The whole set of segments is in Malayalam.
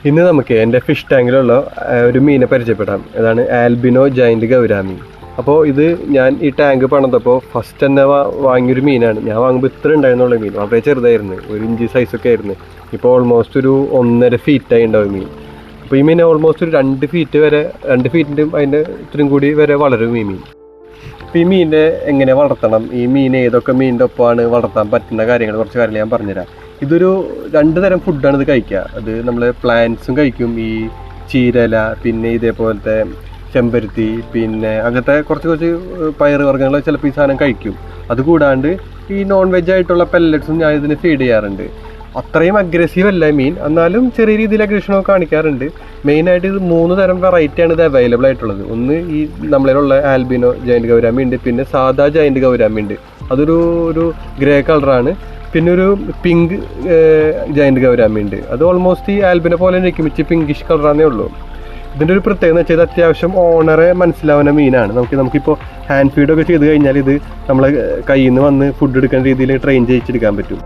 ഇന്ന് നമുക്ക് എൻ്റെ ഫിഷ് ടാങ്കിലുള്ള ഒരു മീനെ പരിചയപ്പെടാം. അതാണ് ആൽബിനോ ജയൻറ്റ് ഗൗരാമി. അപ്പോൾ ഇത് ഞാൻ ഈ ടാങ്ക് പണിതപ്പോൾ ഫസ്റ്റ് തന്നെ വാങ്ങിയൊരു മീനാണ്. ഞാൻ വാങ്ങുമ്പോൾ ഇത്ര ഉണ്ടായിരുന്നുള്ള മീൻ വളരെ ചെറുതായിരുന്നു, 1 ഇഞ്ച് സൈസൊക്കെ ആയിരുന്നു. ഇപ്പോൾ ഓൾമോസ്റ്റ് ഒരു 1.5 ഫീറ്റായി ഉണ്ടാവും മീൻ. അപ്പോൾ ഈ മീൻ ഓൾമോസ്റ്റ് ഒരു 2 ഫീറ്റ് വരെ, 2 ഫീറ്റിൻ്റെയും അതിൻ്റെ ഇത്രയും കൂടി വരെ വളരും ഈ മീൻ. അപ്പോൾ ഈ മീനിനെ എങ്ങനെ വളർത്തണം, ഈ മീൻ ഏതൊക്കെ മീനിൻ്റെ ഒപ്പമാണ് വളർത്താൻ പറ്റുന്ന കാര്യങ്ങൾ, കുറച്ച് കാര്യങ്ങൾ ഞാൻ പറഞ്ഞുതരാം. ഇതൊരു 2 തരം ഫുഡാണ് ഇത് കഴിക്കുക. അത് നമ്മൾ പ്ലാന്റ്സും കഴിക്കും, ഈ ചീരല, പിന്നെ ഇതേപോലത്തെ ചെമ്പരുത്തി, പിന്നെ അങ്ങനത്തെ കുറച്ച് പയർ വർഗ്ഗങ്ങൾ ചിലപ്പോൾ ഈ സാധനം കഴിക്കും. അതുകൂടാണ്ട് ഈ നോൺ വെജ് ആയിട്ടുള്ള പെല്ലറ്റ്സും ഞാൻ ഇതിന് ഫീഡ് ചെയ്യാറുണ്ട്. അത്രയും അഗ്രസീവ് അല്ല മീൻ, എന്നാലും ചെറിയ രീതിയിൽ അഗ്രഷനൊക്കെ കാണിക്കാറുണ്ട്. മെയിനായിട്ട് ഇത് 3 തരം വെറൈറ്റിയാണ് ഇത് അവൈലബിൾ ആയിട്ടുള്ളത്. ഒന്ന് ഈ നമ്മളിലുള്ള ആൽബിനോ ജയൻറ്റ് ഗൗരാമി ഉണ്ട്, പിന്നെ സാധാ ജയൻറ്റ് ഗൗരാമി ഉണ്ട്, അതൊരു ഗ്രേ കളറാണ്. പിന്നെ ഒരു പിങ്ക് ജയൻറ്റ് ഗൗരാമി ഉണ്ട്, അത് ഓൾമോസ്റ്റ് ഈ ആൽബിനെ പോലെ ഇരിക്കും, ഇച്ചിരി പിങ്കിഷ് കളറാണേ ഉള്ളൂ. ഇതിൻ്റെ ഒരു പ്രത്യേകത എന്ന് വെച്ചാൽ ഇത് അത്യാവശ്യം ഓണറെ മനസ്സിലാവുന്ന മീനാണ്. നമുക്കിപ്പോൾ ഹാൻഡ് ഫീഡൊക്കെ ചെയ്ത് കഴിഞ്ഞാൽ ഇത് നമ്മളെ കയ്യിൽ നിന്ന് വന്ന് ഫുഡ് എടുക്കുന്ന രീതിയിൽ ട്രെയിൻ ചെയ്യിച്ചെടുക്കാൻ പറ്റും.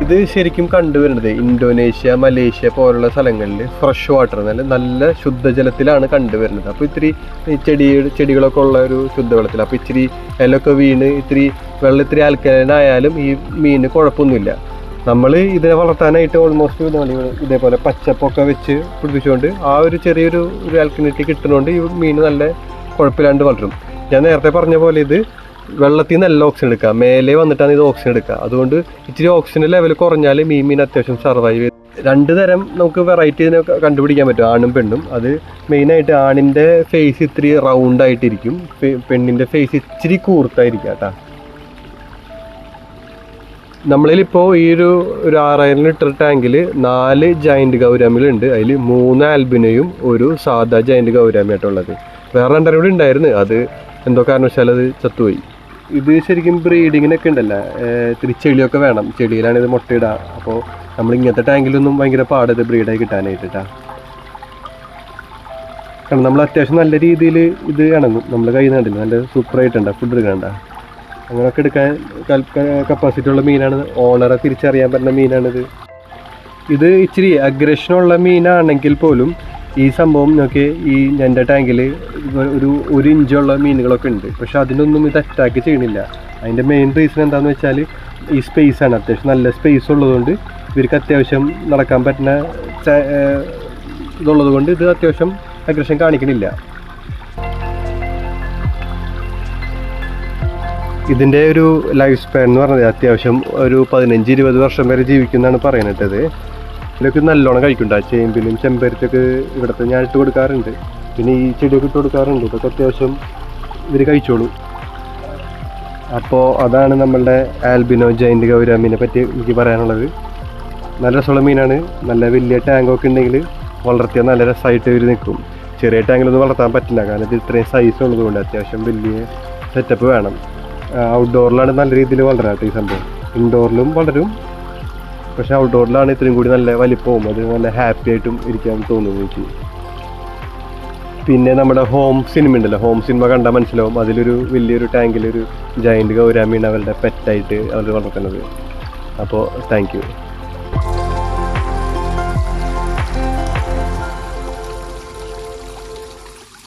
ഇത് ശരിക്കും കണ്ടുവരുന്നത് ഇന്തോനേഷ്യ, മലേഷ്യ പോലുള്ള സ്ഥലങ്ങളിൽ ഫ്രഷ് വാട്ടർ, നല്ല ശുദ്ധജലത്തിലാണ് കണ്ടുവരുന്നത്. അപ്പോൾ ഇത്തിരി ചെടികളൊക്കെ ഉള്ള ഒരു ശുദ്ധവെള്ളത്തിൽ, അപ്പോൾ ഇച്ചിരി ഇലയൊക്കെ വീണ് ഇത്തിരി വെള്ളം ഇത്തിരി ആൽക്കലൈനായാലും ഈ മീന് കുഴപ്പമൊന്നുമില്ല. നമ്മൾ ഇതിനെ വളർത്താനായിട്ട് ഓൾമോസ്റ്റ് ഇതേപോലെ പച്ചപ്പൊക്കെ വെച്ച് പിടിപ്പിച്ചുകൊണ്ട് ആ ഒരു ചെറിയൊരു ആൽക്കലിനിറ്റി കിട്ടുന്നതുകൊണ്ട് ഈ മീൻ നല്ല കുഴപ്പമില്ലാണ്ട് വളരും. ഞാൻ നേരത്തെ പറഞ്ഞ പോലെ ഇത് വെള്ളത്തിൽ നിന്ന് നല്ല ഓക്സിജൻ എടുക്കുക, മേലെ വന്നിട്ടാണ് ഇത് ഓക്സിജൻ എടുക്കുക. അതുകൊണ്ട് ഇച്ചിരി ഓക്സിജൻ ലെവൽ കുറഞ്ഞാൽ മീൻ അത്യാവശ്യം സർവൈവ് ചെയ്യും. 2 തരം നമുക്ക് വെറൈറ്റി ഇതിനെ കണ്ടുപിടിക്കാൻ പറ്റും, ആണും പെണ്ണും. അത് മെയിനായിട്ട് ആണിൻ്റെ ഫേസ് ഇത്തിരി റൗണ്ട് ആയിട്ടിരിക്കും, പെണ്ണിൻ്റെ ഫേസ് ഇച്ചിരി കൂർത്തായിരിക്കും കേട്ടോ. നമ്മളിലിപ്പോൾ ഈ ഒരു 6000 ലിറ്റർ ടാങ്കിൽ 4 ജയൻറ്റ് ഗൗരാമികളുണ്ട്. അതിൽ 3 ആൽബിനയും ഒരു സാധാ ജയൻറ്റ് ഗൗരാമിയായിട്ടുള്ളത്. വേറെ 2 കൂടി ഉണ്ടായിരുന്നു, അത് എന്തോ കാരണവശാൽ അത് ചത്തുപോയി. ഇത് ശരിക്കും ബ്രീഡിങ്ങിനൊക്കെ ഉണ്ടല്ലോ, ഇത്തിരി ചെളിയൊക്കെ വേണം, ചെടിയിലാണ് ഇത് മുട്ടയിടുക. അപ്പോൾ നമ്മൾ ഇങ്ങനത്തെ ടാങ്കിലൊന്നും ഭയങ്കര പാടത് ബ്രീഡായി കിട്ടാനായിട്ടാ. കാരണം നമ്മൾ അത്യാവശ്യം നല്ല രീതിയിൽ ഇത് ഇണങ്ങും, നമ്മൾ കയ്യിൽ നിന്ന് കണ്ടില്ല, നല്ല സൂപ്പറായിട്ടുണ്ട ഫുഡ് എടുക്കണ്ട. അങ്ങനെയൊക്കെ എടുക്കാൻ കപ്പാസിറ്റി ഉള്ള മീനാണ്, ഓണറെ തിരിച്ചറിയാൻ പറ്റുന്ന മീനാണിത്. ഇത് ഇച്ചിരി അഗ്രഷനുള്ള മീനാണെങ്കിൽ പോലും ഈ സംഭവം നോക്കി, ഈ എൻ്റെ ടാങ്കിൽ ഒരു 1 ഇഞ്ചുള്ള മീനുകളൊക്കെ ഉണ്ട്, പക്ഷെ അതിനൊന്നും ഇത് അറ്റാക്ക് ചെയ്യണില്ല. അതിൻ്റെ മെയിൻ റീസൺ എന്താണെന്ന് വെച്ചാൽ ഈ സ്പേസാണ്. അത്യാവശ്യം നല്ല സ്പേസ് ഉള്ളതുകൊണ്ട് ഇവർക്ക് അത്യാവശ്യം നടക്കാൻ പറ്റുന്ന ഇതുള്ളത് കൊണ്ട് ഇത് അത്യാവശ്യം അഗ്രഷൻ കാണിക്കണില്ല. ഇതിൻ്റെ ഒരു ലൈഫ് സ്പാൻ എന്ന് പറഞ്ഞത് അത്യാവശ്യം ഒരു 15-20 വർഷം വരെ ജീവിക്കുന്നതാണ് പറയുന്നത്. ഇതിലൊക്കെ നല്ലോണം കഴിക്കുന്നുണ്ട്. ആ ചേമ്പിലും ചെമ്പരത്തൊക്കെ ഇവിടുത്തെ ഞാൻ ഇട്ട് കൊടുക്കാറുണ്ട്, പിന്നെ ഈ ചെടിയൊക്കെ ഇട്ട് കൊടുക്കാറുണ്ട്. ഇതൊക്കെ അത്യാവശ്യം ഇവർ കഴിച്ചോളൂ. അപ്പോൾ അതാണ് നമ്മളുടെ ആൽബിനോ ജയൻറ്റ് ഗൗരാമിനെ പറ്റി എനിക്ക് പറയാനുള്ളത്. നല്ല രസമുള്ള മീനാണ്. നല്ല വലിയ ടാങ്കൊക്കെ ഉണ്ടെങ്കിൽ വളർത്തിയാൽ നല്ല രസമായിട്ട് ഇവർ നിൽക്കും. ചെറിയ ടാങ്കിലൊന്നും വളർത്താൻ പറ്റില്ല, കാരണം ഇത് ഇത്രയും സൈസ് ഉള്ളതുകൊണ്ട് അത്യാവശ്യം വലിയ സെറ്റപ്പ് വേണം. ഔട്ട്ഡോറിലാണ് നല്ല രീതിയിൽ വളരാത്ത ഈ സംഭവം. ഇൻഡോറിലും വളരും, പക്ഷെ ഔട്ട്ഡോറിലാണ് ഇത്രയും കൂടി നല്ല വലിപ്പവും, അത് നല്ല ഹാപ്പി ആയിട്ടും ഇരിക്കാൻ തോന്നുന്നു എനിക്ക്. പിന്നെ നമ്മുടെ ഹോം സിനിമ ഉണ്ടല്ലോ, ഹോം സിനിമ കണ്ടാൽ മനസ്സിലാവും, അതിലൊരു വലിയൊരു ടാങ്കിലൊരു ജയൻറ്റ് ഗൗരാമിയാണ് അവരുടെ പെറ്റായിട്ട് അവർ വളർത്തുന്നത്. അപ്പോൾ താങ്ക് യു.